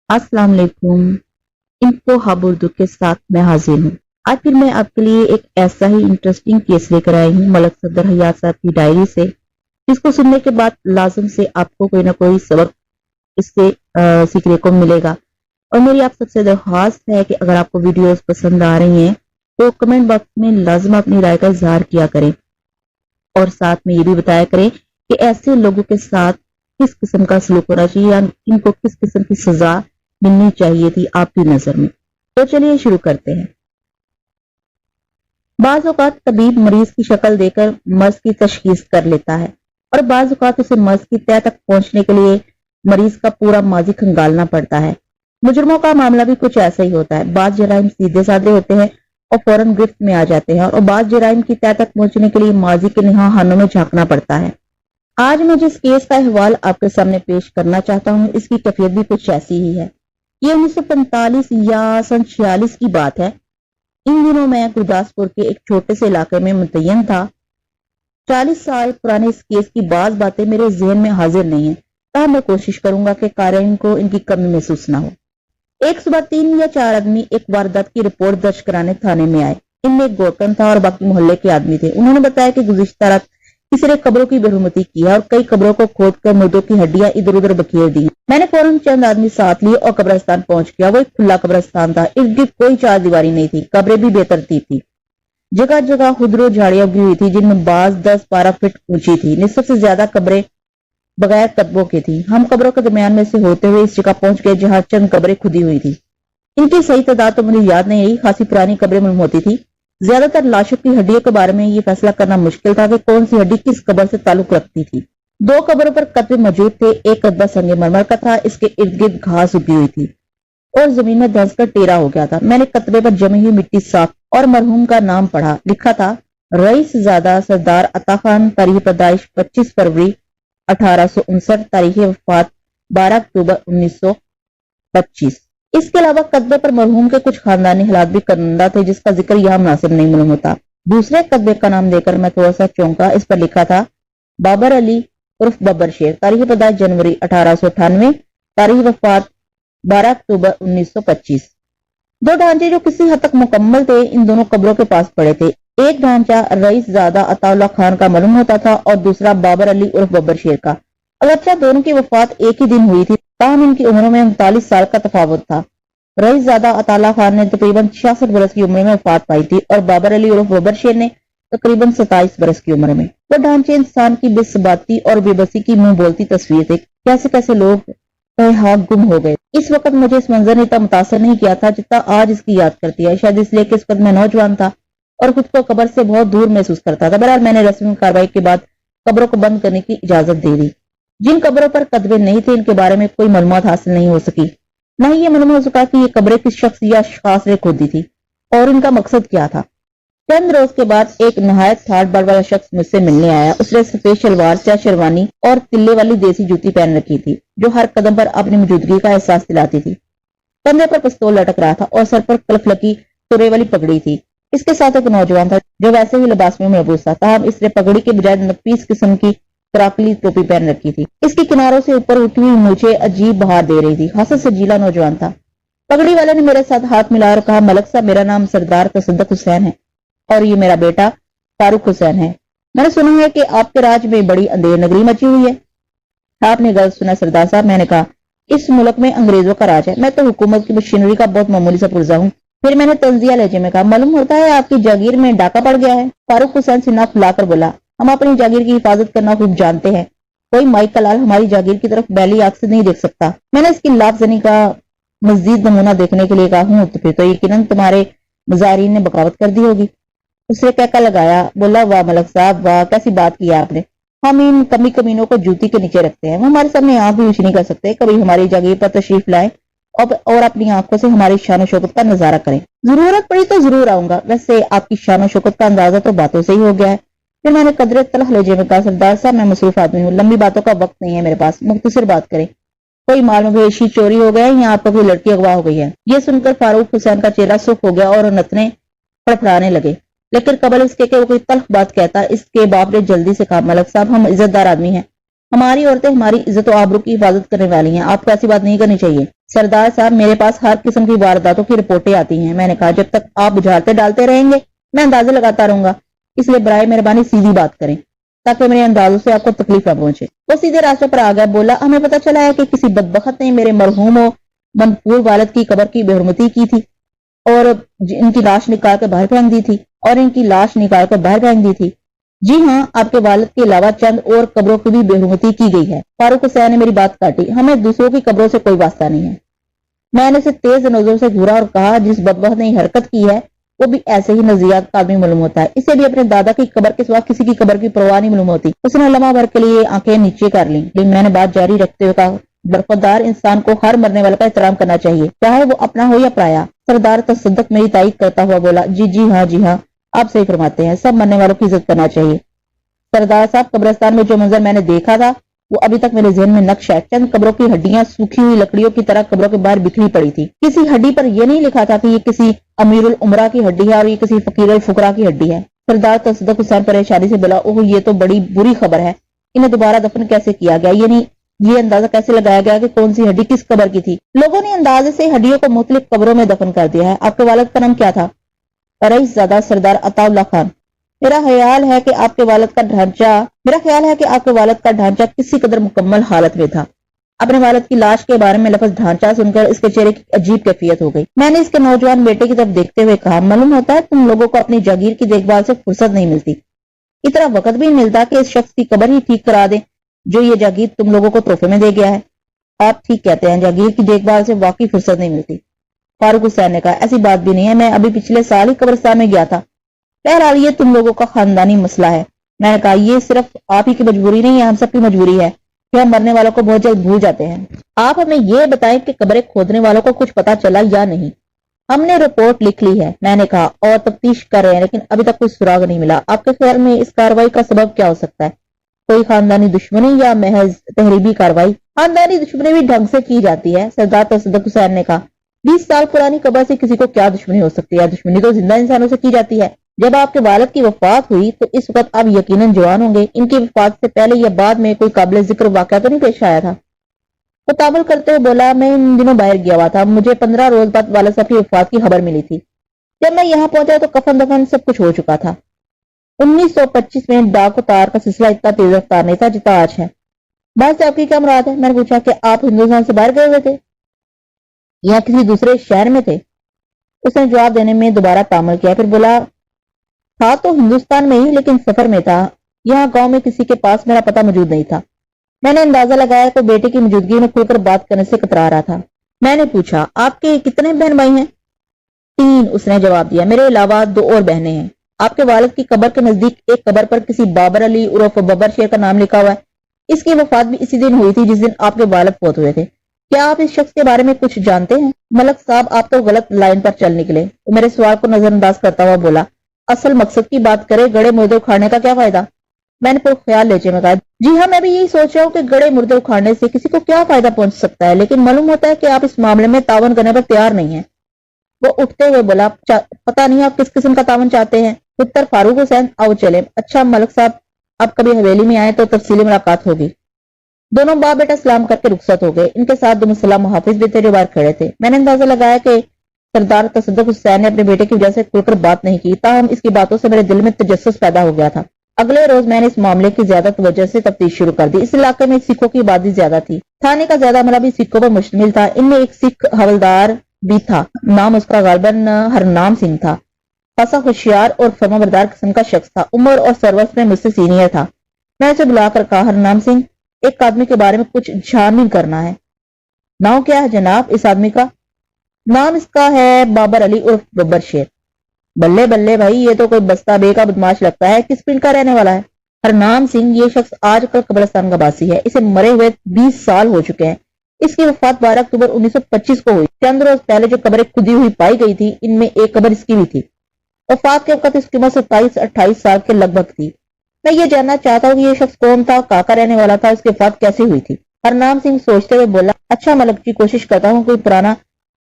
अस्सलाम वालेकुम। इनको हब उर्दू के साथ मैं हाजिर हूँ। आज फिर मैं आपके लिए एक ऐसा ही इंटरेस्टिंग केस लेकर आई हूँ मलक सफदर हयात साहब की डायरी से, जिसको सुनने के बाद लाजिम से आपको कोई ना कोई सबक इससे सीखने को मिलेगा। और मेरी आप सबसे दरख्वास्त है कि अगर आपको वीडियोस पसंद आ रही हैं तो कमेंट बॉक्स में लाजिम अपनी राय का इजहार किया करें और साथ में ये भी बताया करें कि ऐसे लोगों के साथ किस किस्म का सलूक होना चाहिए या इनको किस किस्म की सजा मिलनी चाहिए थी आपकी नजर में। तो चलिए शुरू करते हैं। बाज औकात तबीब मरीज की शक्ल देकर मर्ज की तशखीस कर लेता है और बाज औकात उसे मर्ज की तह तक पहुंचने के लिए मरीज का पूरा माजी खंगालना पड़ता है। मुजरमों का मामला भी कुछ ऐसा ही होता है। बाज जराइम सीधे साधे होते हैं और फौरन गिरफ्त में आ जाते हैं और बाज जराइम की तह तक पहुंचने के लिए माजी के निहाहानों में झांकना पड़ता है। आज मैं जिस केस का अहवाल आपके सामने पेश करना चाहता हूँ इसकी कैफियत भी कुछ ऐसी ही है। ये 1945 या सन 46 की बात है। इन दिनों मैं गुरदासपुर के एक छोटे से इलाके में मुतय्यन था। 40 साल पुराने इस केस की बाज बातें मेरे जहन में हाजिर नहीं है, तब मैं कोशिश करूंगा कि कारीन को इनकी कमी महसूस ना हो। एक सुबह 3 या 4 आदमी एक वारदात की रिपोर्ट दर्ज कराने थाने में आए। इनमें एक गोरकन था और बाकी मोहल्ले के आदमी थे। उन्होंने बताया कि गुज़िश्ता रात किसी ने कब्रों की बेरुमती की है और कई कब्रों को खोद कर मुर्दों की हड्डियां इधर उधर बखेर दी। मैंने फौरन चंद आदमी साथ लिए और कब्रिस्तान पहुंच गया। वो एक खुला कब्रिस्तान था। इर्द गिर्द कोई चार दीवारी नहीं थी। कब्रें भी बेतरतीब थी। जगह जगह खुदरो झाड़ियां उगी हुई थी जिनमें बाज 10-12 फीट ऊंची थी। निसफ से ज्यादा कब्रें बगैर कदबों की थी। हम कब्रों के दरमियान में से होते हुए इस जगह पहुंच गए जहां चंद कब्रें खुदी हुई थी। इनकी सही तादाद तो मुझे याद नहीं रही। खासी पुरानी कब्रें मालूम होती थी। ज्यादातर लाशों की हड्डियों के बारे में ये फैसला करना मुश्किल था कि कौन सी हड्डी किस कब्र से ताल्लुक रखती थी। 2 कब्रों पर कतबे मौजूद थे। एक कदबा संगे मरमर का था। इसके इर्द गिर्द घास उगी हुई थी और जमीन में धंस कर टेढ़ा हो गया था। मैंने कतबे पर जमी हुई मिट्टी साफ और मरहूम का नाम पढ़ा। लिखा था रईस ज़ादा सरदार अता खान, तारीख पैदाइश 25 फरवरी 1859, तारीख वफात 12 अक्टूबर 1925। इसके अलावा कदबे पर मरहूम के कुछ खानदानी हालात भी करंदा थे जिसका जिक्र यहाँ मुनासिब नहीं मालूम होता। दूसरे कदबे का नाम देकर मैं थोड़ा सा चौंका। इस पर लिखा था बाबर अली उर्फ बब्बर शेर, तारीख पैदाइश जनवरी 1898, तारीख वफात 12 अक्टूबर 1925। 2 ढांचे जो किसी हद तक मुकम्मल थे इन दोनों कब्रों के पास पड़े थे। एक ढांचा रईस ज़ादा अताउल्लाह खान का मालूम होता था और दूसरा बाबर अली उर्फ बब्बर शेर का। अगरचे दोनों की वफात एक ही दिन हुई थी, ताहम इनकी उम्र में 39 साल का तफावत था। रईस ज़ादा अताउल्लाह खान ने तकरीबन 66 बरस की उम्र में वफात पाई थी और बाबर अली उर्फ बब्बर शेर ने तकरीबन 27 बरस की उम्र में। वो ढांचे इंसान की बेसबाती और बेबसी की मुंह बोलती तस्वीर थे। कैसे कैसे लोग गुम हो गए। इस वक्त मुझे इस मंजर ने इतना मुतासर नहीं किया था जितना आज इसकी याद करती है। शायद इसलिए कि इस वक्त मैं नौजवान था और खुद को कब्र से बहुत दूर महसूस करता था। बहरहाल मैंने रस्मी कार्रवाई के बाद कब्रों को बंद करने की इजाजत दे दी। जिन कब्रों पर कदबे नहीं थे इनके बारे में कोई मालूमात हासिल नहीं हो सकी। न ही ये मालूम हो सका कि ये कब्रें किस शख्स या अशखास ने खोदी थी और इनका मकसद क्या था। चंद रोज के बाद एक नहायत ठाट बाट वाला शख्स मुझसे मिलने आया। उसने सफेद शलवार से शेरवानी और तिल्ले वाली देसी जूती पहन रखी थी जो हर कदम पर अपनी मौजूदगी का एहसास दिलाती थी। कंधे पर पिस्तौल लटक रहा था और सर पर कलफ लगी तुरे वाली पगड़ी थी। इसके साथ एक नौजवान था जो वैसे ही लिबास में महबूस था, ताहम इसने पगड़ी के बजाय नफीस किस्म की कराकली टोपी पहन रखी थी। इसके किनारों से ऊपर उठी हुई मुझे अजीब बहार दे रही थी। हसन सजीला नौजवान था। पगड़ी वाले ने मेरे साथ हाथ मिलाकर कहा, मलक साहब, मेरा नाम सरदार तसद्दुक हुसैन है और ये मेरा बेटा फारूक हुसैन है। मैंने सुना है कि आपके राज में बड़ी अंधेर नगरी मची हुई है। आपने गलत सुना सरदार साहब, मैंने कहा इस मुल्क में अंग्रेजों का राज है। मैं तो हुकूमत की मशीनरी का बहुत मामूली सा पुर्जा हूँ। फिर मैंने तंजिया लहजे में कहा, मालूम होता है आपकी जागीर में डाका पड़ गया है। फारूक हुसैन सीना फुलाकर बोला, हम अपनी जागीर की हिफाजत करना खूब जानते हैं। कोई माइक का लाल हमारी जागीर की तरफ बैली आंख से नहीं देख सकता। मैंने इसकी लाफजनी का मजीद नमूना देखने के लिए कहा, हूँ तो फिर तो यकीनन तुम्हारे मुजाहिरीन ने बगावत कर दी होगी। उसने कहका लगाया, बोला, वाह मलक साहब वाह, कैसी बात की आपने। हम इन कमी कमीनों को जूती के नीचे रखते हैं। वो हमारे सामने आंख भी ऊंची नहीं कर सकते। कभी हमारी जागीर पर तशरीफ लाए और अपनी आंखों से हमारी शान शौकत का नजारा करें। जरूरत पड़ी तो जरूर आऊंगा। वैसे आपकी शान शौकत का अंदाजा तो बातों से ही हो गया है। फिर मैंने कदरे तलख लहजे में कहा, सरदार साहब, मैं मसरूफ आदमी हूँ, लंबी बातों का वक्त नहीं है मेरे पास। मुख्तसर बात करें। कोई माल मवेशी चोरी हो गया है या आपको कोई लड़की अगवा हो गई है। ये सुनकर फारूक हुसैन का चेहरा सुख हो गया और नतने फड़फड़ाने लगे। लेकिन कबल इसके कि वो कोई तल्ख बात कहता, इसके बाप ने जल्दी से कहा, मलक साहब, हम इज्जतदार आदमी हैं, ہماری عورتیں ہماری عزت و آبرو کی حفاظت کرنے والی ہیں، آپ کو ایسی بات نہیں کرنی چاہیے۔ سردار صاحب، میرے پاس ہر قسم کی وارداتوں کی رپورٹیں آتی ہیں۔ میں نے کہا، جب تک آپ بجھارتے ڈالتے رہیں گے میں اندازے لگاتا رہوں گا، اس لیے برائے مہربانی سیدھی بات کریں تاکہ میرے اندازوں سے آپ کو تکلیف نہ پہنچے۔ وہ سیدھے راستے پر آ گیا، بولا، ہمیں پتہ چلا ہے کہ کسی بدبخت نے میرے مرحوم و منفور والد کی قبر کی بے حرمتی کی تھی اور ان کی لاش نکال کر باہر پھینک دی تھی جی ہاں، آپ کے والد کے علاوہ چند اور قبروں کی بھی بے حرمتی کی گئی ہے۔ فاروق حسین نے میری بات کاٹی، ہمیں دوسروں کی قبروں سے کوئی واسطہ نہیں ہے۔ میں نے اسے تیز نظروں سے گھورا اور کہا، جس بدبخت نے حرکت کی ہے وہ بھی ایسے ہی نظریات کا آدمی معلوم ہوتا ہے، اسے بھی اپنے دادا کی قبر کے سوا کسی کی قبر کی پرواہ نہیں معلوم ہوتی۔ اس نے لمحہ بھر کے لیے آنکھیں نیچے کر لیں، لیکن میں نے بات جاری رکھتے ہوئے کہا، برخوردار انسان کو ہر مرنے والے کا احترام کرنا چاہیے، چاہے وہ اپنا ہو یا پرایا۔ سردار تصدق میری تائید کرتا ہوا بولا، جی ہاں، آپ صحیح فرماتے ہیں، سب مرنے والوں کی عزت کرنا چاہیے۔ سردار صاحب، قبرستان میں جو منظر میں نے دیکھا تھا وہ ابھی تک میرے ذہن میں نقش ہے۔ چند قبروں کی ہڈیاں سوکھی ہوئی لکڑیوں کی طرح قبروں کے باہر بکھری پڑی تھی۔ کسی ہڈی پر یہ نہیں لکھا تھا کہ یہ کسی امیر العمرہ کی ہڈی ہے اور یہ کسی فقیر الفقراء کی ہڈی ہے۔ سردار تصدق حسین پریشانی سے بولا، اوہ، یہ تو بڑی بری خبر ہے، انہیں دوبارہ دفن کیسے کیا گیا؟ یعنی یہ اندازہ کیسے لگایا گیا کہ کون سی ہڈی کس قبر کی تھی؟ لوگوں نے اندازے سے ہڈیوں کو مختلف قبروں میں دفن کر دیا ہے۔ آپ کے والد کا نام کیا تھا؟ رئیس زادہ سردار عطا اللہ خان۔ میرا خیال ہے کہ آپ کے والد کا ڈھانچہ کسی قدر مکمل حالت میں تھا۔ اپنے والد کی لاش کے بارے میں لفظ ڈھانچہ سن کر اس کے چہرے کی عجیب کیفیت ہو گئی۔ میں نے اس کے نوجوان بیٹے کی طرف دیکھتے ہوئے کہا، معلوم ہوتا ہے تم لوگوں کو اپنی جاگیر کی دیکھ بھال سے فرصت نہیں ملتی، اتنا وقت بھی ملتا کہ اس شخص کی قبر ہی ٹھیک کرا دیں جو یہ جاگیر تم لوگوں کو تحفے میں دے گیا ہے۔ آپ ٹھیک کہتے ہیں، جاگیر کی دیکھ بھال سے واقعی فرصت نہیں ملتی۔ فاروق حسین نے کہا، ایسی بات بھی نہیں ہے، میں ابھی پچھلے سال ہی قبرستان میں گیا تھا۔ بہرحال یہ تم لوگوں کا خاندانی مسئلہ ہے۔ میں نے کہا، یہ صرف آپ ہی کی مجبوری نہیں ہے، ہم سب کی مجبوری ہے کہ ہم مرنے والوں کو بہت جلد بھول جاتے ہیں۔ آپ ہمیں یہ بتائیں کہ قبریں کھودنے والوں کو کچھ پتا چلا یا نہیں؟ ہم نے رپورٹ لکھ لی ہے، میں نے کہا، اور تفتیش کر رہے ہیں، لیکن ابھی تک کوئی سراغ نہیں ملا۔ آپ کے خیال میں اس کارروائی کا سبب کیا ہو سکتا ہے؟ کوئی خاندانی دشمنی یا محض تہریبی کارروائی؟ خاندانی دشمنی بھی ڈھنگ سے کی جاتی ہے، سردار تصدق حسین نے کہا۔ 20 سال پرانی قبر سے کسی کو کیا دشمنی ہو سکتی ہے؟ دشمنی تو زندہ انسانوں سے کی جاتی ہے۔ جب آپ کے والد کی وفات ہوئی تو اس وقت آپ یقیناً جوان ہوں گے، ان کی وفات سے پہلے یا بعد میں کوئی قابل ذکر واقعہ تو نہیں پیش آیا تھا؟ وہ تامل کرتے ہوئے بولا، میں ان دنوں باہر گیا ہوا تھا، مجھے 15 روز بعد والد صاحب کی وفات کی خبر ملی تھی۔ جب میں یہاں پہنچا تو کفن دفن سب کچھ ہو چکا تھا۔ 1925 میں ڈاک و تار کا سلسلہ اتنا تیز رفتار نہیں تھا جتنا آج ہے۔ بات سے آپ کی کیا مراد ہے؟ میں نے پوچھا، کہ آپ ہندوستان سے باہر گئے ہوئے تھے یا کسی دوسرے شہر میں تھے؟ اس نے جواب دینے میں دوبارہ تامل کیا، پھر بولا، تھا تو ہندوستان میں ہی لیکن سفر میں تھا، یہاں گاؤں میں کسی کے پاس میرا پتہ موجود نہیں تھا۔ میں نے اندازہ لگایا کہ بیٹے کی موجودگی میں کھل کر بات کرنے سے کترا رہا تھا۔ میں نے پوچھا، آپ کے کتنے بہن بھائی ہیں؟ 3، اس نے جواب دیا، میرے علاوہ 2 اور بہنیں ہیں۔ آپ کے والد کی قبر کے نزدیک ایک قبر پر کسی بابر علی عرف ببر شیر کا نام لکھا ہوا ہے، اس کی وفات بھی اسی دن ہوئی تھی جس دن آپ کے والد فوت ہوئے تھے۔ کیا آپ اس شخص کے بارے میں کچھ جانتے ہیں؟ ملک صاحب، آپ تو غلط لائن پر چل نکلے۔ وہ میرے سوال کو نظر انداز کرتا ہوا بولا، اصل مقصد کی بات کرے، گڑے مردے اکھاڑنے کا کیا فائدہ؟ میں نے پر خیال لہجے میں کہا، جی ہاں، میں بھی یہی سوچ رہا ہوں کہ گڑے مردے اکھاڑنے سے کسی کو کیا فائدہ پہنچ سکتا ہے، لیکن معلوم ہوتا ہے کہ آپ اس معاملے میں تعاون کرنے پر تیار نہیں ہیں۔ وہ اٹھتے ہوئے بولا، پتہ نہیں آپ کس قسم کا تعاون چاہتے ہیں؟ پتر فاروق حسین، آؤ چلیں۔ اچھا ملک صاحب، آپ کبھی حویلی میں آئے تو تفصیلی ملاقات ہوگی۔ دونوں باپ بیٹا سلام کر کے رخصت ہو گئے۔ ان کے ساتھ 2 مسلح محافظ بھی تھے جو باہر کھڑے تھے۔ میں نے اندازہ لگایا کہ سردار تصدق حسین نے اپنے بیٹے کی وجہ سے کھل کر بات نہیں کی، تاہم اس کی باتوں سے میرے دل میں تجسس پیدا ہو گیا تھا۔ اگلے روز میں نے اس معاملے کی زیادہ توجہ سے تفتیش شروع کر دی۔ اس علاقے میں سکھوں کی آبادی زیادہ تھی، تھانے کا زیادہ عملہ بھی سکھوں پر مشتمل تھا۔ ان میں ایک سکھ حوالدار بھی تھا، نام اس کا غالباً ہرنام سنگھ تھا۔ خاصا ہوشیار اور فرمانبردار قسم کا شخص تھا، عمر اور سروس میں مجھ سے سینئر تھا۔ میں اسے بلا کر کہا، ہرنام سنگھ، ایک آدمی کے بارے میں کچھ چھان بین کرنا ہے۔ نام کیا ہے جناب اس آدمی کا؟ نام اس کا ہے بابر علی عرف ببر شیر۔ بلے بلے بھائی، یہ تو کوئی بستہ بے کا بدماش لگتا ہے، کس پنڈ کا رہنے والا ہے؟ ہرنام سنگھ یہ شخص آج کل قبرستان کا باسی ہے، اسے مرے ہوئے 20 سال ہو چکے ہیں۔ اس کی وفات 12 اکتوبر 1925 کو ہوئی۔ چند روز پہلے جو قبریں کھدی ہوئی پائی گئی تھی ان میں ایک قبر اس کی بھی تھی۔ وفات کے وقت اس کی عمر 27-28 سال کے لگ بھگ تھی۔ میں یہ جاننا چاہتا ہوں کہ یہ شخص کون تھا، کہاں کا رہنے والا تھا، اس کی وفات کیسے ہوئی تھی؟ ہرنام سنگھ سوچتے ہوئے بولا، اچھا ملک جی، کوشش کرتا ہوں کوئی پرانا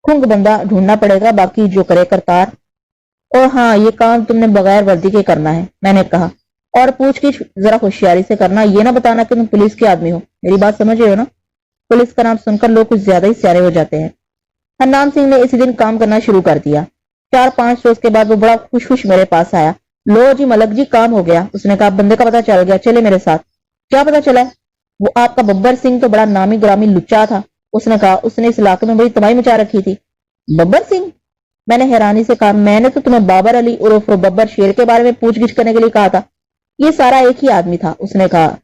خنگ بندہ ڈھونڈنا پڑے گا، باقی جو کرے کرتار۔ اور ہاں، یہ کام تم نے بغیر وردی کے کرنا ہے۔ میں نے کہا، اور پوچھ گچھ ذرا ہوشیاری سے کرنا، یہ نہ بتانا کہ تم پولیس کے آدمی ہو، میری بات سمجھ رہے ہو نا؟ پولیس کا نام سن کر لوگ کچھ زیادہ ہی سیانے ہو جاتے ہیں۔ حنان سنگھ نے اسی دن کام کرنا شروع کر دیا۔ 4-5 روز کے بعد وہ بڑا خوش میرے پاس آیا۔ لو جی ملک جی، کام ہو گیا۔ اس نے کہا بندے کا پتہ چل گیا، چلے میرے ساتھ۔ کیا پتہ چلا ہے؟ وہ آپ کا ببر سنگھ تو بڑا نامی گرامی لچا تھا۔ اس نے کہا اس نے اس علاقے میں بڑی تباہی مچا رکھی تھی۔ ببر سنگھ؟ میں نے حیرانی سے کہا میں نے تو تمہیں بابر علی عرف ببر شیر کے بارے میں پوچھ گچھ کرنے کے لیے کہا تھا۔ یہ سارا ایک ہی آدمی تھا، اس نے کہا۔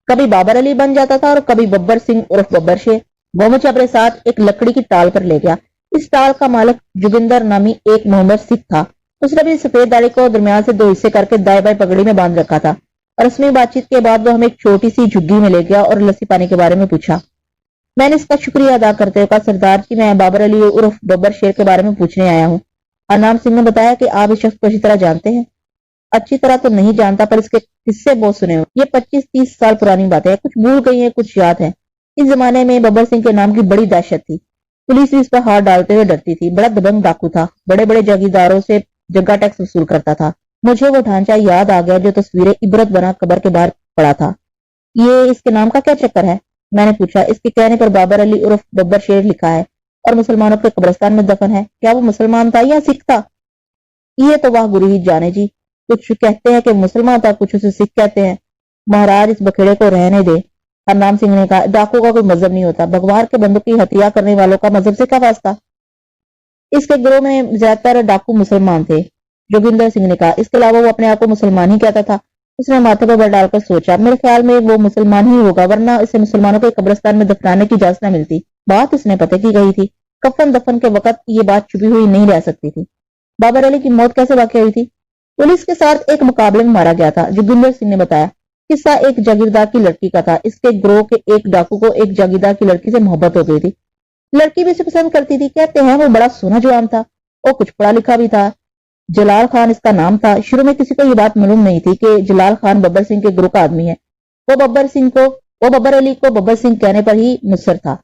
کبھی بابر علی بن جاتا تھا اور کبھی ببر سنگھ عرف ببر شیر۔ وہ مجھے اپنے ساتھ ایک لکڑی کی ٹال پر لے گیا۔ اس ٹال کا مالک جوگندر نامی ایک محمد سکھ تھا۔ اس نے اپنی سفید داڑھی کو درمیان سے 2 حصے کر کے دائیں بائیں پگڑی میں باندھ رکھا تھا۔ رسمی بات چیت کے بعد وہ ہمیں ایک چھوٹی سی جھگی میں لے گیا اور لسی پانی کے بارے میں پوچھا۔ میں نے اس کا شکریہ ادا کرتے ہوئے کہا سردار جی میں بابر علی عرف ببر شیر کے بارے میں پوچھنے آیا ہوں۔ حنان سنگھ نے بتایا کہ آپ اس شخص کو اچھی طرح جانتے ہیں۔ اچھی طرح تو نہیں جانتا پر اس کے قصے بہت سنے ہو۔ یہ 25-30 سال پرانی باتیں ہیں، کچھ بھول گئی ہیں کچھ یاد ہے۔ اس زمانے میں ببر سنگھ کے نام کی بڑی دہشت تھی۔ پولیس بھی اس پر ہاتھ ڈالتے ہوئے ڈرتی تھی۔ بڑا دبنگ ڈاکو تھا، بڑے بڑے جاگیرداروں سے جگہ ٹیکس وصول کرتا تھا۔ مجھے وہ ڈھانچہ یاد آ گیا جو تصویریں عبرت بنا قبر کے باہر پڑا تھا۔ یہ اس کے نام کا کیا چکر ہے؟ میں نے پوچھا۔ اس کے کہنے پر بابر علی عرف ببر شیر لکھا ہے اور مسلمانوں کے قبرستان میں دفن ہے۔ کیا وہ مسلمان تھا یا سکھ تھا؟ یہ تو واہ گرو ہی جانے جی، کچھ کہتے ہیں کہ مسلمان تھا، کچھ اسے سکھ کہتے ہیں۔ مہاراج اس بکھیڑے کو رہنے دے۔ حنان سنگھ نے کہا ڈاکو کا کوئی مذہب نہیں ہوتا، بگوار کے بندوں کی ہتیا کرنے والوں کا مذہب سے کیا واسطہ؟ اس کے گروہ میں زیادہ تر ڈاکو مسلمان تھے، جوگندر سنگھ نے کہا۔ اس کے علاوہ وہ اپنے آپ کو مسلمان ہی کہتا تھا۔ اس نے ماتھے پر بر ڈال کر سوچا، میرے خیال میں وہ مسلمان ہی ہوگا ورنہ اسے مسلمانوں کے قبرستان میں دفنانے کی اجازت نہ ملتی۔ بات اس نے پتے کی گئی تھی، کفن دفن کے وقت یہ بات چھپی ہوئی نہیں رہ سکتی تھی۔ بابر علی کی موت کیسے واقع ہوئی تھی؟ پولیس کے ساتھ ایک مقابلے میں مارا گیا تھا، جوگندر سنگھ نے بتایا۔ قصہ ایک جاگیردار کی لڑکی کا تھا۔ اس کے گروہ کے ایک ڈاکو کو ایک جاگیردار کی لڑکی سے محبت ہو گئی تھی۔ لڑکی بھی اسے پسند کرتی تھی، کہتے ہیں وہ بڑا سونا جوان تھا اور کچھ پڑھا لکھا بھی تھا۔ جلال خان اس کا نام تھا۔ شروع میں کسی کو یہ بات معلوم نہیں تھی کہ جلال خان ببر سنگھ کے گروہ کا آدمی ہے۔ وہ ببر علی کو ببر سنگھ کہنے پر ہی مصر تھا۔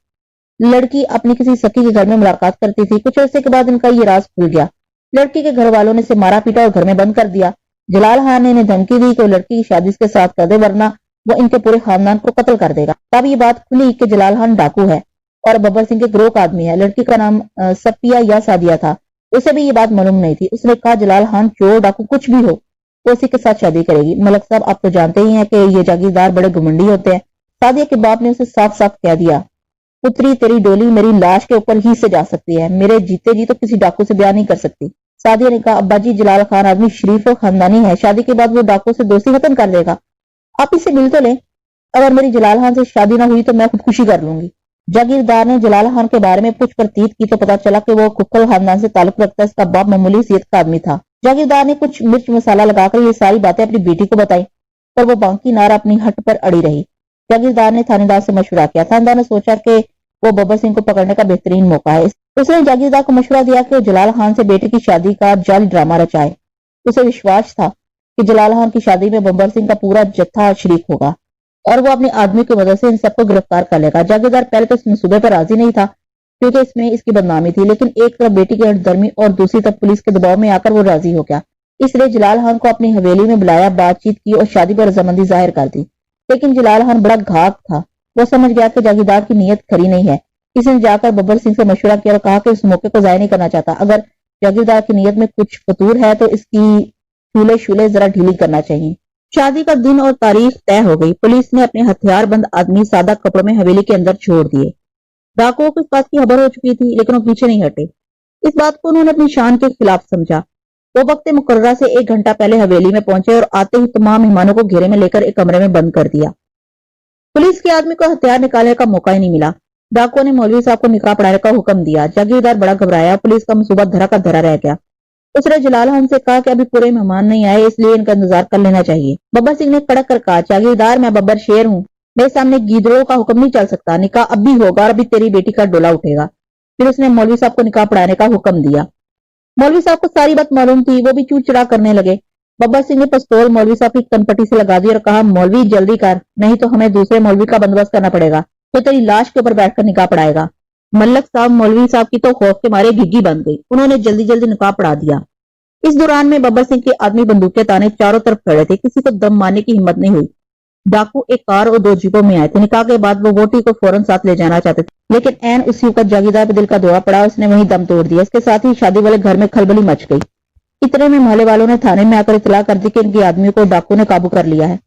لڑکی اپنی کسی سکی کے گھر میں ملاقات کرتی تھی۔ کچھ عرصے کے بعد ان کا یہ راز کھل گیا۔ لڑکی کے گھر والوں نے اسے مارا پیٹا اور گھر میں بند کر دیا۔ جلال خان نے انہیں دھمکی دی کہ وہ لڑکی کی شادی اس کے ساتھ کر دے ورنہ وہ ان کے پورے خاندان کو قتل کر دے گا۔ تب یہ بات کھلی کہ جلال خان ڈاکو ہے اور ببر سنگھ کے گروہ کا آدمی ہے۔ لڑکی کا نام سپیا یا سادیا تھا۔ اسے بھی یہ بات معلوم نہیں تھی۔ اس نے کہا جلال خان چور ڈاکو کچھ بھی ہو وہ اسی کے ساتھ شادی کرے گی۔ ملک صاحب آپ تو جانتے ہی ہیں کہ یہ جاگیردار بڑے گھمنڈی ہوتے ہیں۔ سادیا کے باپ نے اسے صاف صاف کہہ دیا، پتری تیری ڈولی میری لاش کے اوپر ہی سے جا سکتی ہے، میرے جیتے جی تو کسی ڈاکو سے بیاہ نہیں کر سکتی۔ سادیا نے کہا ابا جی جلال خان آدمی شریف و خاندانی ہے، شادی کے بعد وہ ڈاکو سے دوستی ختم کر دے گا۔ آپ اسے مل تو لیں، اگر میری جلال خان سے شادی نہ ہوئی تو میں خودکشی کر لوں گی۔ جاگیردار نے جلال خان کے بارے میں پوچھ پرتیت کی تو پتا چلا کہ وہ ککل خاندان سے تعلق رکھتا ہے۔ اس کا باپ معمولی صحت کا آدمی تھا۔ جاگیردار نے کچھ مرچ مسالہ لگا کر یہ ساری باتیں اپنی بیٹی کو بتائی پر وہ بانکی نارا اپنی ہٹ پر اڑی رہی۔ جاگیردار نے تھانے دار سے مشورہ کیا۔ تھانے دار نے سوچا کہ وہ ببر سنگھ کو پکڑنے کا بہترین موقع ہے۔ اس نے جاگیردار کو مشورہ دیا کہ وہ جلال خان سے بیٹے کی شادی کا جعلی ڈرامہ رچائے۔ اسے وشواس تھا کہ جلال خان کی شادی میں ببر سنگھ کا پورا جتھا شریک ہوگا اور وہ اپنی آدمی کی مدد سے ان سب کو گرفتار کر لے گا۔ جاگیردار پہلے تو اس منصوبے پر راضی نہیں تھا کیونکہ اس میں اس کی بدنامی تھی، لیکن ایک طرف بیٹی کی ہٹ درمی اور دوسری طرف پولیس کے دباؤ میں آ کر وہ راضی ہو گیا۔ اس لیے جلال خان کو اپنی حویلی میں بلایا، بات چیت کی اور شادی پر رضامندی ظاہر کر دی۔ لیکن جلال خان بڑا گھاک تھا، وہ سمجھ گیا کہ جاگیردار کی نیت کھری نہیں ہے۔ اس نے جا کر ببر سنگھ سے مشورہ کیا اور کہا کہ اس موقع کو ضائع نہیں کرنا چاہتا، اگر جاگیردار کی نیت میں کچھ فطور ہے تو اس کی شولے ذرا ڈھیلی کرنا چاہیے۔ شادی کا دن اور تاریخ طے ہو گئی۔ پولیس نے اپنے ہتھیار بند آدمی سادہ کپڑوں میں حویلی کے اندر چھوڑ دیے۔ ڈاکوؤں کو اس بات کی خبر ہو چکی تھی لیکن وہ پیچھے نہیں ہٹے۔ اس بات کو انہوں نے اپنی شان کے خلاف سمجھا۔ وہ وقت مقررہ سے 1 گھنٹہ پہلے حویلی میں پہنچے اور آتے ہی تمام مہمانوں کو گھیرے میں لے کر ایک کمرے میں بند کر دیا۔ پولیس کے آدمی کو ہتھیار نکالنے کا موقع ہی نہیں ملا۔ ڈاکوؤں نے مولوی صاحب کو نکاح پڑھانے کا حکم دیا۔ جاگیردار بڑا گھبرایا، پولیس کا منصوبہ دھرا کا دھرا رہ گیا۔ اس نے جلال خان سے کہا کہ ابھی پورے مہمان نہیں آئے اس لیے ان کا انتظار کر لینا چاہیے۔ ببر سنگھ نے کڑک کر کہا جاگیردار میں ببر شیر ہوں، میرے سامنے گیدڑوں کا حکم نہیں چل سکتا، نکاح اب بھی ہوگا اور ابھی تیری بیٹی کا ڈولا اٹھے گا۔ پھر اس نے مولوی صاحب کو نکاح پڑھانے کا حکم دیا۔ مولوی صاحب کو ساری بات معلوم تھی، وہ بھی چوٹ چڑا کرنے لگے۔ ببر سنگھ نے پستول مولوی صاحب کی کنپٹی سے لگا دی اور کہا مولوی جلدی کر، نہیں تو ہمیں دوسرے مولوی کا بندوبست کرنا پڑے گا، تو تیری لاش کے اوپر بیٹھ کر نکاح پڑھائے گا۔ ملک صاحب مولوی صاحب کی تو خوف کے مارے گھگی بن گئی، انہوں نے جلدی جلدی نکاح پڑھا دیا۔ इस दौरान में बब्बर सिंह के आदमी बंदूकें ताने चारों तरफ खड़े थे। किसी को दम मारने की हिम्मत नहीं हुई। डाकू एक कार और 2 जीपों में आए थे। निकाह के बाद वो वोटी को फौरन साथ ले जाना चाहते थे, लेकिन ऐन उसी वक्त जागीरदार पे दिल का दौरा पड़ा, उसने वहीं दम तोड़ दिया। इसके साथ ही शादी वाले घर में खलबली मच गई। इतने में मोहल्ले वालों ने थाने में आकर इतला कर दी कि इनके आदमियों को डाकू ने काबू कर लिया है।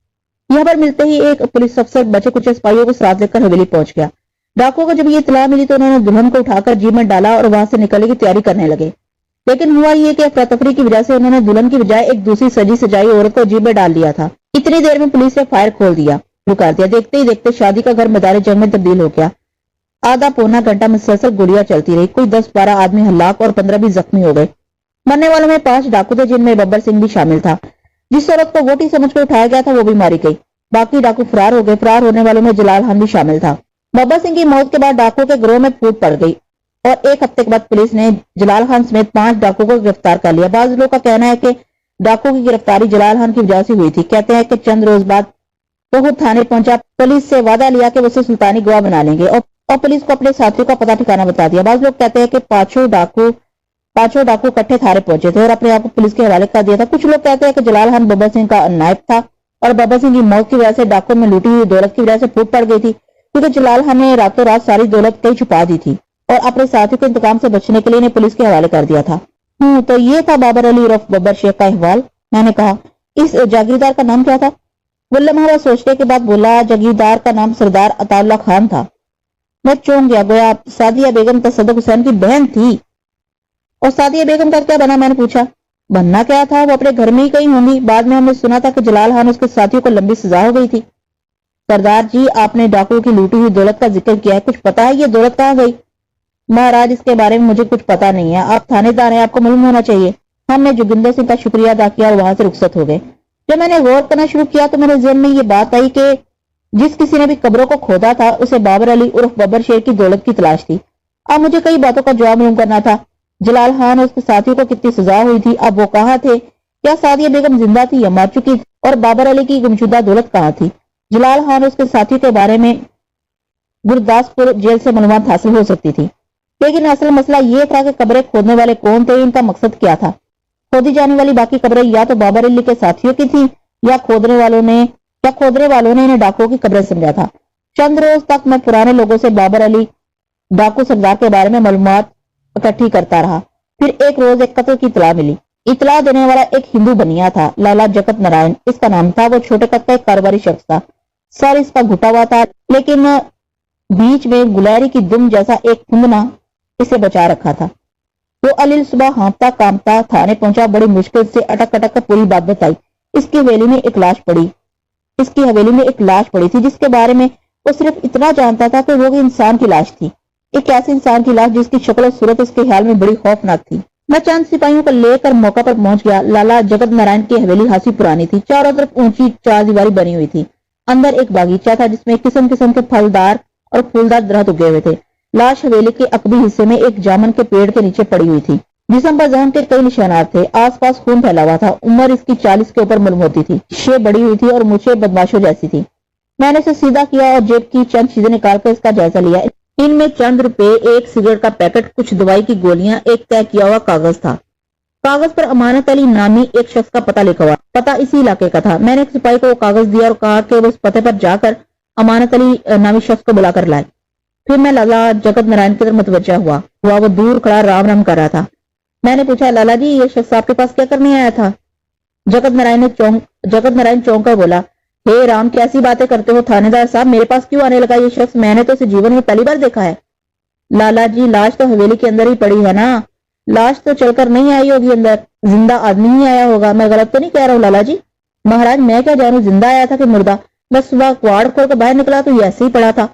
यहाँ पर मिलते ही एक पुलिस अफसर बचे कुछ सिपाहियों को साथ लेकर हवेली पहुंच गया। डाकुओं को जब ये इतला मिली तो उन्होंने दुल्हन को उठाकर जीप में डाला और वहां से निकलने की तैयारी करने लगे। लेकिन हुआ ये कि अफरा तफरी की वजह से उन्होंने दुल्हन की बजाय एक दूसरी सजी सजाई औरत को जीप में डाल लिया था। इतनी देर में पुलिस ने फायर खोल दिया, शुरू कर दिया। देखते ही देखते शादी का घर मैदान जंग में तब्दील हो गया। आधा पौना घंटा मुसलसल गोलियां चलती रही। कोई 10-12 आदमी हलाक और 15-20 जख्मी हो गए। मरने वालों में 5 डाकू थे, जिनमें बब्बर सिंह भी शामिल था। जिस औरत को वोटी समझकर उठाया गया था वो भी मारी गई। बाकी डाकू फरार हो गए। फरार होने वालों में जलाल खान भी शामिल था। बब्बर सिंह की मौत के बाद डाकुओं के गिरोह में फूट पड़ गई और 1 हफ्ते के बाद पुलिस ने जलाल खान समेत 5 डाकुओं को गिरफ्तार कर लिया। बाज़ लोगों का कहना है कि डाकुओं की गिरफ्तारी जलाल खान की वजह से हुई थी। कहते हैं कि चंद रोज बाद वो खुद थाने पहुंचा, पुलिस से वादा लिया कि वो उसे सुल्तानी गवाह बना लेंगे और पुलिस को अपने साथियों का पता ठिकाना बता दिया। बाज़ लोग कहते हैं कि पांचों डाकू इकट्ठे थाने पहुंचे थे और अपने आप को पुलिस के हवाले कर दिया था। कुछ लोग कहते हैं कि जलाल खान बब्बर सिंह का नायब था और बब्बर सिंह की मौत की वजह से डाकुओं में लूटी हुई दौलत की वजह से फूट पड़ गई थी, क्योंकि जलाल खान ने रातों रात सारी दौलत कहीं छुपा दी थी और अपने साथियों के इंतकाम से बचने के लिए इन्हें पुलिस के हवाले कर दिया था। तो ये था बाबर अली उर्फ बब्बर शेख का अहवाल। मैंने कहा, इस जागीरदार का नाम क्या था? वो लम्हा सोचने के बाद बोला, जागीरदार का नाम सरदार अताउल्लाह खान था। मैं चौंक गया, गोया सादिया बेगम तसद्दुक हुसैन की बहन थी। और सादिया बेगम का क्या बना? मैंने पूछा। बनना क्या था, वो अपने घर में ही कहीं होंगी। बाद में हमने सुना था कि जलाल खान उसके साथियों को लंबी सजा हो गई थी। सरदार जी, आपने डाकुओं की लूटी हुई दौलत का जिक्र किया है, कुछ पता है ये दौलत कहाँ गई? महाराज, इसके बारे में मुझे कुछ पता नहीं है। आप थानेदार हैं, आपको मालूम होना चाहिए। हमने जोगिंदर सिंह का शुक्रिया अदा किया और वहां से रुखसत हो गए। जब मैंने गौर करना शुरू किया तो मेरे ज़हन में ये बात आई कि जिस किसी ने भी कब्रों को खोदा था उसे बाबर अली उर्फ बब्बर शेर की दौलत की तलाश थी। अब मुझे कई बातों का जवाब मालूम करना था। जलाल खान और उसके साथियों को कितनी सजा हुई थी, अब वो कहाँ थे? क्या सादिया बेगम जिंदा थी या मर चुकी थी? और बाबर अली की गुमशुदा दौलत कहाँ थी? जलाल खान और उसके साथियों के बारे में गुरदासपुर जेल से मालूमात हासिल हो सकती थी, लेकिन असल मसला ये था कि कब्रें खोदने वाले कौन थे, इनका मकसद क्या था। खोदी जाने वाली बाकी कब्रें या तो बाबर अली के साथियों की थी या खोदने वालों ने इन्हें डाकुओं की कब्रें समझा था। चंद रोज तक मैं पुराने लोगों से बाबर अली डाकू सरदार के बारे में मालूमात इकट्ठी करता रहा। फिर एक रोज एक कत्ल की इतला मिली। इतला देने वाला एक हिंदू बनिया था, लाला जगत नारायण इसका नाम था। वो छोटे कद का एक कारोबारी शख्स था। सर इसका घुटा हुआ था, लेकिन बीच में गुलहरी की दुम जैसा एक फुंदना इसे बचा रखा था। वो अलील सुबह हाँफता कांपता थाने पहुंचा। बड़ी मुश्किल से अटक अटक कर पूरी बात बताई। इसकी हवेली में एक लाश पड़ी थी जिसके बारे में वो सिर्फ इतना जानता था कि वो इंसान की लाश थी। एक ऐसे इंसान की लाश जिसकी शक्ल और सूरत उसके ख्याल में बड़ी खौफनाक थी। मैं चंद सिपाहियों को लेकर मौका पर पहुंच गया। लाला जगत नारायण की हवेली खासी पुरानी थी। चारों तरफ ऊंची 4 दीवारी बनी हुई थी। अंदर एक बागीचा था जिसमें किस्म किस्म के फलदार और फूलदार दरख्त उगे हुए थे। लाश हवेली के अकबी हिस्से में एक जामन के पेड़ के नीचे पड़ी हुई थी। जिस्म पर जख्म के कई निशानात थे। आसपास खून फैला हुआ था। उम्र इसकी 40 के ऊपर मालूम होती थी। शेप बड़ी हुई थी और मुझे बदमाशों जैसी थी। मैंने इसे सीधा किया और जेब की चंद चीजें निकालकर इसका जायजा लिया। इनमें चंद रुपए, एक सिगरेट का पैकेट, कुछ दवाई की गोलियां, एक तय किया हुआ कागज था। कागज पर अमानत अली नामी एक शख्स का पता लिखा हुआ। पता इसी इलाके का था। मैंने एक सिपाही को वो कागज दिया और कहा कि वो इस पते पर जाकर अमानत अली नामी शख्स को बुलाकर लाए। फिर मैं लाला जगत नारायण की तरफ मुतवज्जा हुआ। वो दूर खड़ा राम राम कर रहा था। मैंने पूछा, लाला जी ये शख्स आपके पास क्या करने आया था? जगत नारायण चौंक कर बोला, हे राम, कैसी बातें करते हो थानेदार साहब, मेरे पास क्यों आने लगा ये शख्स? मैंने तो इसे जीवन में पहली बार देखा है। लाला जी लाश तो हवेली के अंदर ही पड़ी है ना, लाश तो चलकर नहीं आई होगी अंदर, जिंदा आदमी ही आया होगा। मैं गलत तो नहीं कह रहा हूँ लाला जी? महाराज मैं क्या जानू जिंदा आया था कि मुर्दा, बस सुबह क्वाड़ खोल कर बाहर निकला तो ये ऐसे ही पड़ा था।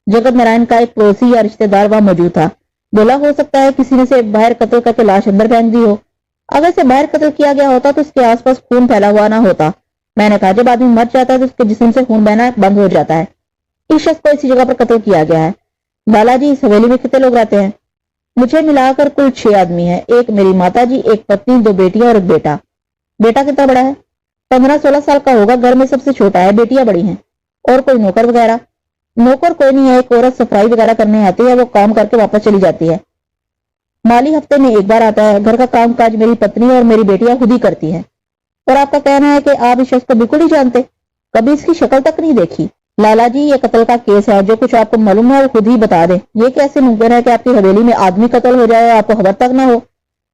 जगत नारायण का एक पड़ोसी या रिश्तेदार वहां मौजूद था। बोला, हो सकता है किसी ने से बाहर कत्ल करके लाश अंदर फेंक दी हो। अगर से बाहर कत्ल किया गया होता तो इसके आसपास खून फैला हुआ ना होता। मैंने कहा, जब आदमी मर जाता है तो उसके जिस्म से खून बहना बंद हो जाता है। इस शख्स को इसी जगह पर कत्ल किया गया है। लाला जी इस हवेली में कितने लोग रहते हैं? मुझे मिलाकर कुल 6 आदमी है। एक मेरी माता जी, एक पत्नी, 2 बेटियां और एक बेटा। बेटा कितना बड़ा है? 15-16 साल का होगा। घर में सबसे छोटा है। बेटियां बड़ी हैं। और कोई नौकर वगैरह? नौकर कोई नहीं है। एक औरत सफाई वगैरह करने आती है, वो काम करके वापस चली जाती है। माली हफ्ते में एक बार आता है। घर का काम काज मेरी पत्नी और मेरी बेटियां खुद ही करती हैं। और आपका कहना है कि आप इस शख्स को बिल्कुल ही जानते, कभी इसकी शक्ल तक नहीं देखी। लाला जी, ये कत्ल का केस है, जो कुछ आपको मालूम है वो खुद ही बता दें। ये कैसे मुमकिन है कि आपकी हवेली में आदमी कत्ल हो जाए, आपको खबर तक ना हो?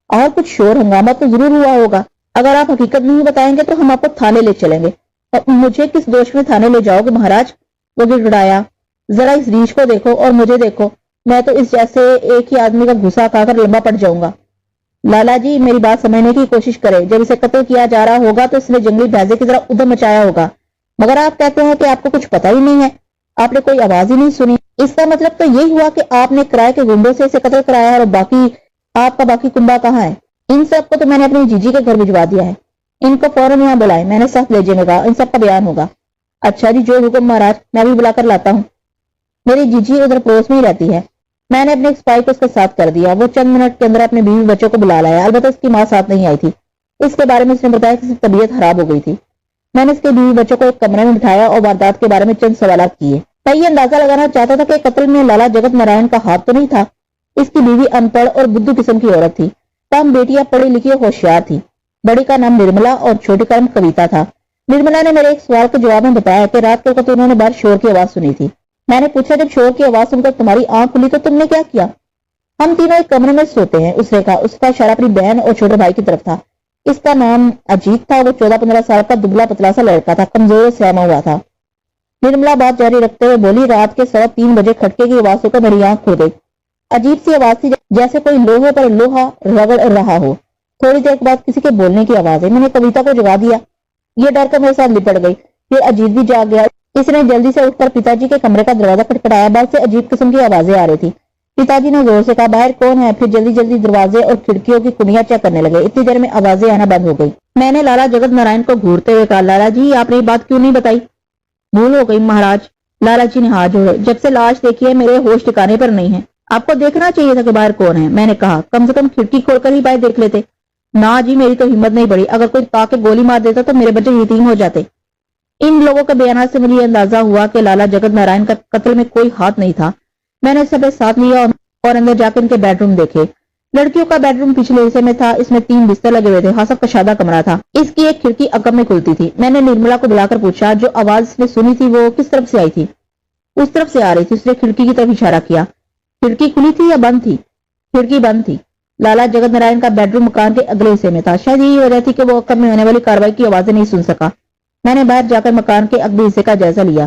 और कुछ शोर हंगामा तो जरूर हुआ होगा। अगर आप हकीकत नहीं बताएंगे तो हम आपको थाने ले चलेंगे। और मुझे किस दोष में थाने ले जाओगे महाराज? वो गिड़गिड़ाया। जरा इस रीछ को देखो और मुझे देखो, मैं तो इस जैसे एक ही आदमी का घुसा खाकर लंबा पड़ जाऊंगा। लाला जी, मेरी बात समझने की कोशिश करें। जब इसे कत्ल किया जा रहा होगा तो इसने जंगली भैंसे की तरह उधम मचाया होगा, मगर आप कहते हैं कि आपको कुछ पता ही नहीं है, आपने कोई आवाज ही नहीं सुनी। इसका मतलब तो यही हुआ कि आपने किराए के गुंडों से इसे कत्ल कराया है। और बाकी आपका बाकी कुंबा कहाँ है? इन सबको तो मैंने अपनी जीजी के घर भिजवा दिया है। इनको फौरन यहाँ बुलाए, मैंने साथ ले जाएगा, इन सब का बयान होगा। अच्छा जी, जो हुक्म महाराज, मैं भी बुलाकर लाता हूँ। मेरी जीजी उधर पड़ोस में ही रहती है। मैंने अपने स्पाई को उसके साथ कर दिया। वो चंद मिनट के अंदर अपने बीवी बच्चों को बुला लाया। अलबत्ता उसकी माँ साथ नहीं आई थी। इसके बारे में उसने बताया कि उसकी तबीयत खराब हो गई थी। मैंने इसके बीवी बच्चों को एक कमरे में बिठाया और वारदात के बारे में चंद सवाल किए। मैं ये अंदाजा लगाना चाहता था कि कत्ल में लाला जगत नारायण का हाथ तो नहीं था। इसकी बीवी अनपढ़ और बुद्धू किस्म की औरत थी। तमाम बेटियां पढ़ी लिखी और होशियार थी। बड़ी का नाम निर्मला और छोटी का नाम कविता था। निर्मला ने मेरे एक सवाल के जवाब में बताया कि रात के वक्त उन्होंने बाहर शोर की आवाज सुनी थी। मैंने पूछा, जब शोर की आवाज सुनकर तुम्हारी आंख खुली तो तुमने क्या किया? हम तीनों एक कमरे में सोते हैं, उसने कहा। उसका इशारा अपनी बहन और छोटे भाई की तरफ था। इसका नाम अजीत था। वो 14-15 साल का दुबला पतला सा लड़का था, कमजोर और सहमा हुआ था। निर्मला बात जारी रखते हुए बोली, रात के 3:15 बजे खटके की आवाज होकर मेरी आंख खुल गई। अजीब सी आवाज थी, जैसे कोई लोहे पर लोहा रगड़ रहा हो। थोड़ी देर के बाद किसी के बोलने की आवाज है। मैंने कविता को जगा दिया। ये डर कर मेरे साथ लिपट गई। फिर अजीत भी जाग गया। इसने जल्दी से उठकर पिताजी के कमरे का दरवाजा खटखटाया। बाहर से अजीब किस्म की आवाजें आ रही थी। पिताजी ने जोर से कहा, बाहर कौन है? फिर जल्दी जल्दी दरवाजे और खिड़कियों की कुंडियां चेक करने लगे। इतनी देर में आवाजें आना बंद हो गई। मैंने लाला जगत नारायण को घूरते हुए कहा, लाला जी, आपने ये बात क्यों नहीं बताई? भूल हो गई महाराज। लाला जी ने हाथ जोड़े। जब से लाश देखी है मेरे होश ठिकाने पर नहीं है। आपको देखना चाहिए था कि बाहर कौन है। मैंने कहा, कम से कम खिड़की खोलकर ही बाहर देख लेते। ना जी, मेरी तो हिम्मत नहीं पड़ी। अगर कोई ताके गोली मार देता तो मेरे बच्चे यतीम हो जाते। इन लोगों के बयान से मुझे अंदाजा हुआ कि लाला जगत नारायण का कत्ल में कोई हाथ नहीं था। मैंने सब साथ लिया और अंदर जाकर इनके बेडरूम देखे। लड़कियों का बेडरूम पिछले हिस्से में था। इसमें 3 बिस्तर लगे हुए थे। खासा कशादा कमरा था। इसकी एक खिड़की अकब में खुलती थी। मैंने निर्मला को बुलाकर पूछा, जो आवाज इसने सुनी थी वो किस तरफ से आई थी? उस तरफ से आ रही थी। उसने खिड़की की तरफ इशारा किया। खिड़की खुली थी या बंद थी? खिड़की बंद थी। लाला जगत नारायण का बेडरूम मकान के अगले हिस्से में था। शायद यही वजह थी कि वो अकब में होने वाली कार्रवाई की आवाजें नहीं सुन सका। मैंने बाहर जाकर मकान के अगले हिस्से का जायजा लिया।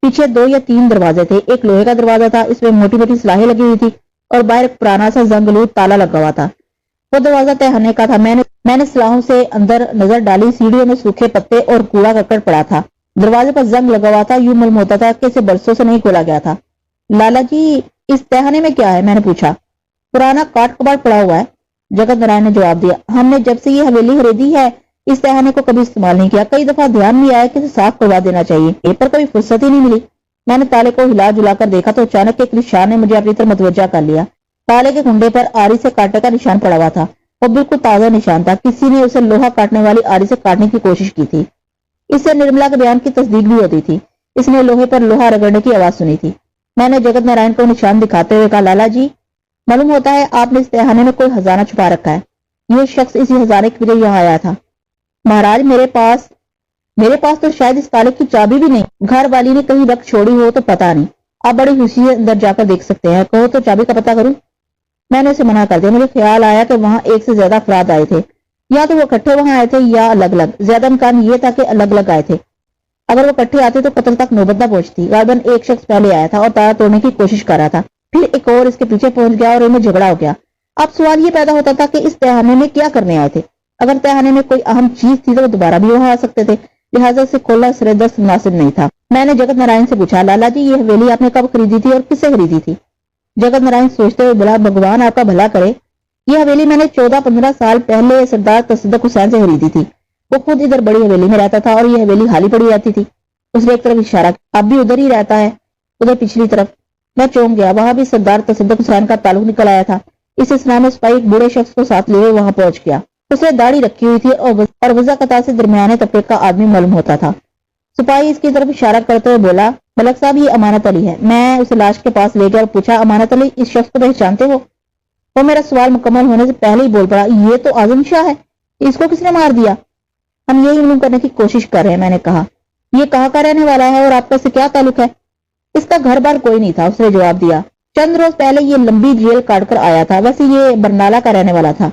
पीछे 2 या 3 दरवाजे थे। एक लोहे का दरवाजा था, इसमें मोटी मोटी सलाहें लगी हुई थी और बाहर एक पुराना सा जंगलूद ताला लगा हुआ था। वो दरवाजा तहने का था। मैंने सलाहों से अंदर नजर डाली। सीढ़ियों में सूखे पत्ते और कूड़ा करकट पड़ा था। दरवाजे पर जंग लगा हुआ था। यूं मालूम होता था कि इसे बरसों से नहीं खोला गया था। लाला जी, इस तहने में क्या है? मैंने पूछा। पुराना काट कबाड़ पड़ा हुआ है, जगत नारायण ने जवाब दिया। हमने जब से ये हवेली खरीदी है इस तहने को कभी इस्तेमाल नहीं किया। कई दफा ध्यान भी आया कि इसे साफ करवा देना चाहिए, पर कभी फुर्सत ही नहीं मिली। मैंने ताले को हिला जुला कर देखा तो अचानक एक निशान ने मुझे अपनी तरफ मुतवज्जा कर लिया। ताले के कुंडे पर आरी से कांटे का निशान पड़ा हुआ था। वो बिल्कुल ताजा निशान था। किसी ने उसे लोहा काटने वाली आरी से काटने की कोशिश की थी। इससे निर्मला के बयान की तस्दीक भी होती थी। इसने लोहे पर लोहा रगड़ने की आवाज सुनी थी। मैंने जगत नारायण को निशान दिखाते हुए कहा, लाला जी, मालूम होता है आपने इस तहखाने में कोई खजाना छुपा रखा है। ये शख्स इसी खजाने की वजह यहाँ आया था। महाराज, मेरे पास तो शायद इस ताले की चाबी भी नहीं। घर वाली ने कहीं रख छोड़ी हो तो पता नहीं। आप बड़ी खुशी से अंदर जाकर देख सकते हैं। कहो तो चाबी का पता करूं? मैंने उसे मना कर दिया। मुझे ख्याल आया कि वहां एक से ज्यादा अफराद आए थे। या तो वो इकट्ठे वहां आए थे या अलग अलग। ज्यादा इम्कान ये था कि अलग अलग आए थे। अगर वो इकट्ठे आते तो कत्ल तक नौबत न पहुंचती। गालिबन एक शख्स पहले आया था और ताला तोड़ने की कोशिश कर रहा था। फिर एक और इसके पीछे पहुंच गया और इनमें झगड़ा हो गया। अब सवाल ये पैदा होता था कि इस तहखाने में क्या करने आए थे। अगर तहखाने में कोई अहम चीज थी तो वो दोबारा भी वहां आ सकते थे। लिहाजा से खोलना सिरदस्त मुनासिब नहीं था। मैंने जगत नारायण से पूछा, लाला जी, ये हवेली आपने कब खरीदी थी और किससे खरीदी थी? जगत नारायण सोचते हुए बोला, भगवान आपका भला करे। ये हवेली मैंने 14-15 साल पहले सरदार तसद्दुक हुसैन से खरीदी थी। वो खुद इधर बड़ी हवेली में रहता था और ये हवेली खाली पड़ी रहती थी। उसने एक तरफ इशारा किया। अब भी उधर ही रहता है, उधर पिछली तरफ। मैं चौंक गया। वहां भी सरदार तसद्दुक हुसैन का ताल्लुक निकल आया था। इस सिलसिले में सिपाही एक बूढ़े शख्स को साथ लिए वहां पहुंच गया। उसने दाढ़ी रखी हुई थी और वज़ा कतार से दरमियाने तबके का आदमी मालूम होता था। सिपाही इसकी तरफ इशारा करते हुए बोला, मलक साहब, ये अमानत अली है। मैं उसे लाश के पास ले गया और पूछा, अमानत अली, इस शख्स को पहचानते हो? وہ میرا سوال مکمل ہونے سے پہلے ہی بول پڑا، یہ تو اعظم شاہ ہے، اس کو کس نے مار دیا؟ ہم یہی معلوم کرنے کی کوشش کر رہے ہیں، میں نے کہا۔ یہ کہاں کا رہنے والا ہے اور آپ کا اس سے کیا تعلق ہے؟ اس کا گھر بار کوئی نہیں تھا، اس نے جواب دیا۔ چند روز پہلے یہ لمبی جیل کاٹ کر آیا تھا، ویسے یہ برنالہ کا رہنے والا تھا۔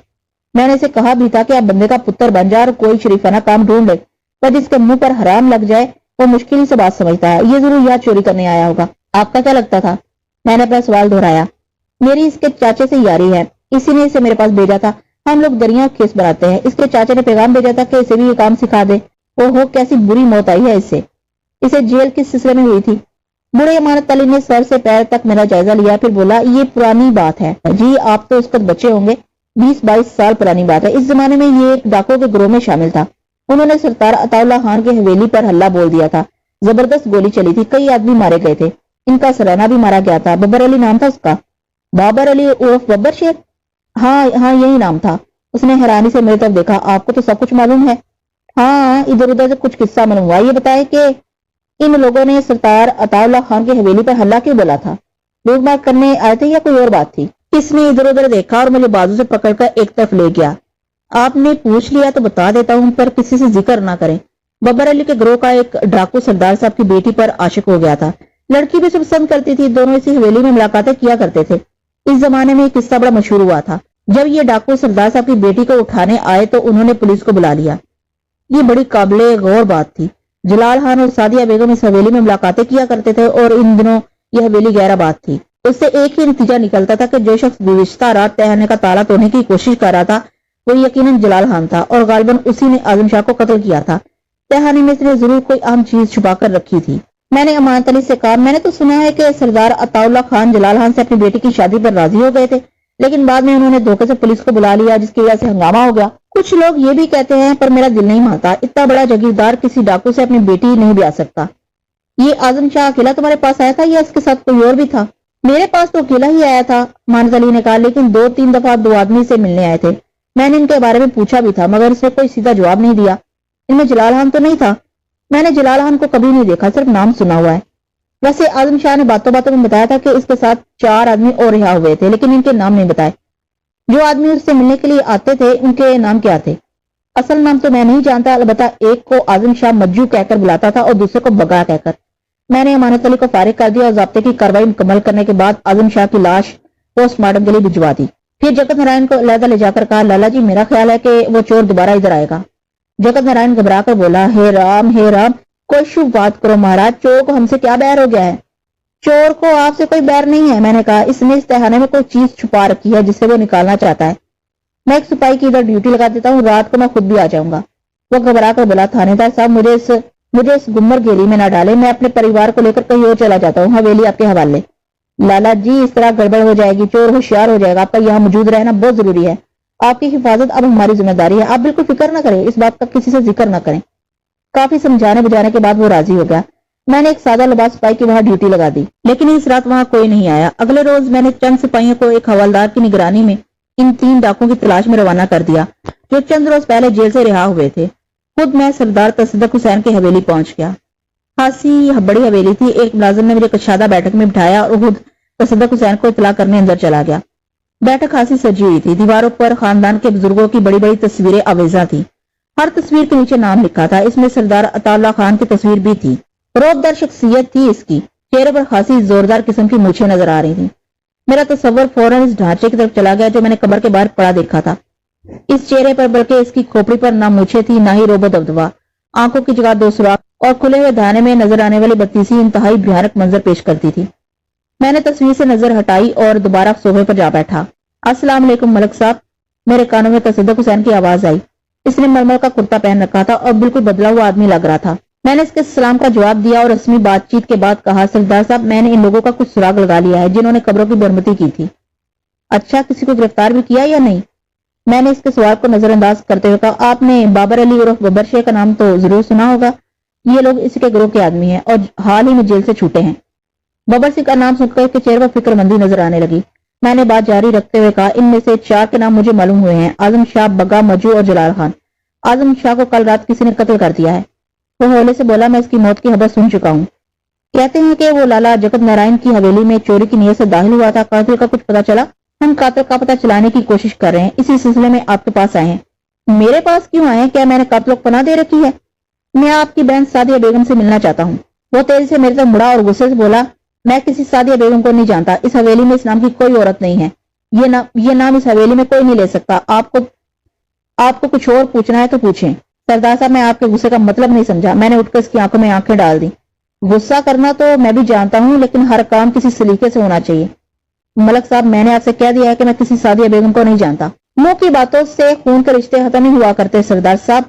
میں نے اسے کہا بھی تھا کہ آپ بندے کا پتر بن جائے اور کوئی شریفانہ کام ڈھونڈ لے، پر جس کے منہ پر حرام لگ جائے وہ مشکل ہی سے بات سمجھتا ہے۔ یہ ضرور یہاں چوری کرنے آیا ہوگا۔ آپ کا کیا لگتا تھا؟ میں نے اپنا سوال دہرایا۔ میری اس کے چاچے سے یاری ہے، اسی نے اسے میرے پاس بھیجا تھا۔ ہم لوگ دریا کھیس بناتے ہیں، اس کے چاچے نے پیغام بھیجا تھا کہ اسے بھی یہ کام سکھا دے۔ اوہو، کیسی بری موت آئی ہے اسے جیل کس سلسلے میں ہوئی تھی؟ بوڑھے امانت علی نے سر سے پیر تک میرا جائزہ لیا، پھر بولا، یہ پرانی بات ہے جی، آپ تو اس وقت بچے ہوں گے، 20-22 سال پرانی بات ہے۔ اس زمانے میں یہ ایک ڈاکو کے گروہ میں شامل تھا۔ انہوں نے سردار عطا اللہ خان کے حویلی پر حلہ بول دیا تھا، زبردست گولی چلی تھی، کئی آدمی مارے گئے تھے، ان کا سرانہ بھی مارا گیا تھا۔ ببر علی نام تھا اس کا۔ بابر علی عرف ببر شیر؟ ہاں یہی نام تھا۔ اس نے حیرانی سے میری طرف دیکھا۔ آپ کو تو سب کچھ معلوم ہے؟ ہاں، ادھر ادھر سے کچھ قصہ معلوم ہوا۔ یہ بتائے کہ ان لوگوں نے سردار عطا اللہ خان کی حویلی پر حلہ کیوں بولا تھا؟ لوٹ مار کرنے آئے تھے یا کوئی اور بات تھی؟ اس نے ادھر ادھر دیکھا اور مجھے بازو سے پکڑ کر ایک طرف لے گیا۔ آپ نے پوچھ لیا تو بتا دیتا ہوں، پر کسی سے ذکر نہ کریں۔ ببر علی کے گروہ کا ایک ڈاکو سردار صاحب کی بیٹی پر عاشق ہو گیا تھا، لڑکی بھی اسے پسند کرتی تھی، دونوں اسی حویلی میں ملاقاتیں کیا کرتے تھے۔ اس زمانے میں یہ قصہ بڑا مشہور ہوا تھا۔ جب یہ ڈاکو سردار صاحب کی بیٹی کو اٹھانے آئے تو انہوں نے پولیس کو بلا لیا۔ یہ بڑی قابل غور بات تھی۔ جلال خان اور سعدیہ بیگم اس حویلی میں ملاقاتیں کیا کرتے تھے اور ان دنوں یہ حویلی غیر آباد تھی۔ اس سے ایک ہی نتیجہ نکلتا تھا کہ جو شخص گزشتہ رات تہانے کا تالا توڑنے کی کوشش کر رہا تھا وہ یقیناً جلال خان تھا، اور غالباً اسی نے اعظم شاہ کو قتل کیا تھا۔ تہانے میں اس نے ضرور کوئی اہم چیز چھپا کر رکھی تھی۔ میں نے امانت علی سے کہا، میں نے تو سنا ہے کہ سردار عطا اللہ خان جلال خان سے اپنی بیٹی کی شادی پر راضی ہو گئے تھے، لیکن بعد میں انہوں نے دھوکے سے پولیس کو بلا لیا، جس کی وجہ سے ہنگامہ ہو گیا۔ کچھ لوگ یہ بھی کہتے ہیں، پر میرا دل نہیں مانتا، اتنا بڑا جاگیردار کسی ڈاکو سے اپنی بیٹی نہیں بیاہ سکتا۔ یہ اعظم شاہ اکیلا تمہارے پاس آیا تھا یا اس کے ساتھ کوئی اور بھی تھا؟ میرے پاس تو اکیلا ہی آیا تھا، امانت علی نے کہا، لیکن 2-3 دفعہ 2 آدمی سے ملنے آئے تھے۔ میں نے ان کے بارے میں پوچھا بھی تھا، مگر اس نے کوئی سیدھا جواب نہیں دیا۔ ان میں جلال خان تو نہیں تھا؟ میں نے جلال خان کو کبھی نہیں دیکھا، صرف نام سنا ہوا ہے۔ ویسے اعظم شاہ نے باتوں باتوں میں بتایا تھا کہ اس کے ساتھ 4 آدمی اور رہا ہوئے تھے، لیکن ان کے نام نہیں بتائے۔ جو آدمی اس سے ملنے کے لیے آتے تھے ان کے نام کیا تھے؟ اصل نام تو میں نہیں جانتا، البتہ ایک کو اعظم شاہ مجو کہہ کر بلاتا تھا اور دوسرے کو بگا کہہ کر۔ میں نے امانت علی کو فارغ کر دیا اور ضابطے کی کارروائی مکمل کرنے کے بعد اعظم شاہ کی لاش پوسٹ مارٹم کے لیے بھجوا دی۔ پھر جگت نارائن کو علیحدہ لے جا کر کہا، لالا جی، میرا خیال ہے کہ وہ چور دوبارہ ادھر آئے گا۔ جگت نارائن گھبرا کر بولا، ہے رام کوئی شبھ بات کرو مہاراج، چور کو ہم سے کیا بیر ہو گیا ہے؟ چور کو آپ سے کوئی بیر نہیں ہے، میں نے کہا، اس نے اس تہانے میں کوئی چیز چھپا رکھی ہے جسے وہ نکالنا چاہتا ہے۔ میں ایک سپاہی کی ادھر ڈیوٹی لگا دیتا ہوں، رات کو میں خود بھی آ جاؤں گا۔ وہ گھبرا کر بولا، تھانے دار صاحب، مجھے اس گمر گیری میں نہ ڈالے، میں اپنے پریوار کو لے کر کہیں اور چلا جاتا ہوں، حویلی آپ کے حوالے۔ لالا جی، اس طرح گڑبڑ ہو جائے گی، چور ہوشیار ہو جائے گا، آپ کا یہاں موجود رہنا بہت ضروری ہے، آپ کی حفاظت اب ہماری ذمہ داری ہے، آپ بالکل فکر نہ کریں، اس بات کا کسی سے ذکر نہ کریں۔ کافی سمجھانے بجانے کے بعد وہ راضی ہو گیا۔ میں نے ایک سادہ لباس سپاہی کی وہاں ڈیوٹی لگا دی، لیکن اس رات وہاں کوئی نہیں آیا۔ اگلے روز میں نے چند سپاہیوں کو ایک حوالدار کی نگرانی میں ان 3 ڈاکوں کی تلاش میں روانہ کر دیا جو چند روز پہلے جیل سے رہا ہوئے تھے۔ خود میں سردار تصدق حسین کی حویلی پہنچ گیا۔ خاصی بڑی حویلی تھی۔ ایک ملازم نے مجھے کشادہ بیٹھک میں بٹھایا اور خود تصدق حسین کو اطلاع کرنے اندر چلا گیا۔ بیٹھک خاصی سجی ہوئی تھی، دیواروں پر خاندان کے بزرگوں کی بڑی بڑی تصویریں آویزاں تھیں، ہر تصویر کے نیچے نام لکھا تھا۔ اس میں سردار عطا اللہ خان کی تصویر بھی تھی۔ روبدار شخصیت تھی اس کی، چہرے پر خاصی زوردار قسم کی مونچھیں نظر آ رہی تھیں۔ میرا تصور فوراً اس ڈھانچے کی طرف چلا گیا جو میں نے قبر کے باہر پڑا دیکھا تھا۔ اس چہرے پر بلکہ اس کی کھوپڑی پر نہ مونچھیں تھی نہ ہی روب و دبدبا، آنکھوں کی جگہ 2 سوراخ اور کھلے ہوئے دھانے میں نظر آنے والی بتیسی انتہائی بھیانک منظر پیش کرتی تھی۔ میں نے تصویر سے نظر ہٹائی اور دوبارہ صوفے پر جا بیٹھا۔ السلام علیکم ملک صاحب، میرے کانوں میں تصدق حسین کی آواز آئی۔ اس نے ململ کا کرتا پہن رکھا تھا اور بالکل بدلا ہوا آدمی لگ رہا تھا۔ میں نے اس کے سلام کا جواب دیا اور رسمی بات چیت کے بعد کہا، سردار صاحب، میں نے ان لوگوں کا کچھ سراغ لگا لیا ہے جنہوں نے قبروں کی برمتی کی تھی۔ اچھا، کسی کو گرفتار بھی کیا یا نہیں؟ میں نے اس کے سوال کو نظر انداز کرتے ہوئے کہا، آپ نے بابر علی عرف ببر شیخ کا نام تو ضرور سنا ہوگا، یہ لوگ اسی کے گروہ کے آدمی ہیں اور حال ہی میں جیل سے چھوٹے ہیں۔ ببر شیخ کا نام سن کر کے چہرے پر فکر مندی نظر آنے لگی۔ میں نے بات جاری رکھتے ہوئے کہا، ان میں سے 4 کے نام مجھے معلوم ہوئے ہیں، اعظم شاہ، بگا، مجو اور جلال خان۔ اعظم شاہ کو کل رات کسی نے قتل کر دیا ہے۔ وہ ہولے سے بولا، میں اس کی موت کی خبر سن چکا ہوں۔ کہتے ہیں کہ وہ لالا جگت نارائن کی حویلی میں چوری کی نیت سے داخل ہوا تھا، قاتل کا کچھ پتا چلا؟ हम कातिल का पता चलाने की कोशिश कर रहे हैं, इसी सिलसिले में आपके पास आए हैं। मेरे पास क्यों आए हैं? क्या मैंने कातिलों को पनाह दे रखी है? मैं आपकी बहन सादिया बेगम से मिलना चाहता हूँ। वो तेजी से मेरे तरफ मुड़ा और गुस्से से बोला, मैं किसी सादिया बेगम को नहीं जानता। इस हवेली में इस नाम की कोई औरत नहीं है। ये नाम इस हवेली में कोई नहीं ले सकता। आपको कुछ और पूछना है तो पूछें। सरदार साहब, मैं आपके गुस्से का मतलब नहीं समझा। मैंने उठकर इसकी आंखों में आंखें डाल दी। गुस्सा करना तो मैं भी जानता हूँ, लेकिन हर काम किसी सलीके से होना चाहिए। मलक साहब, मैंने आपसे कह दिया है कि मैं किसी सादिया बेगम को नहीं जानता। मुंह की बातों से खून के रिश्ते खत्म नहीं हुआ करते सरदार साहब।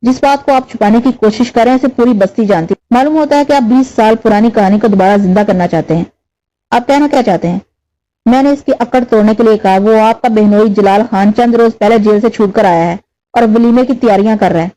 जिस बात को आप छुपाने की कोशिश कर रहे हैं, इसे पूरी बस्ती जानती। मालूम होता है कि आप 20 साल पुरानी कहानी को दोबारा जिंदा करना चाहते हैं। आप कहना क्या चाहते हैं? मैंने इसकी अकड़ तोड़ने के लिए कहा। वो आपका बहनोई जलाल खान चंद रोज पहले जेल से छूट कर आया है और वलीमे की तैयारियां कर रहा है।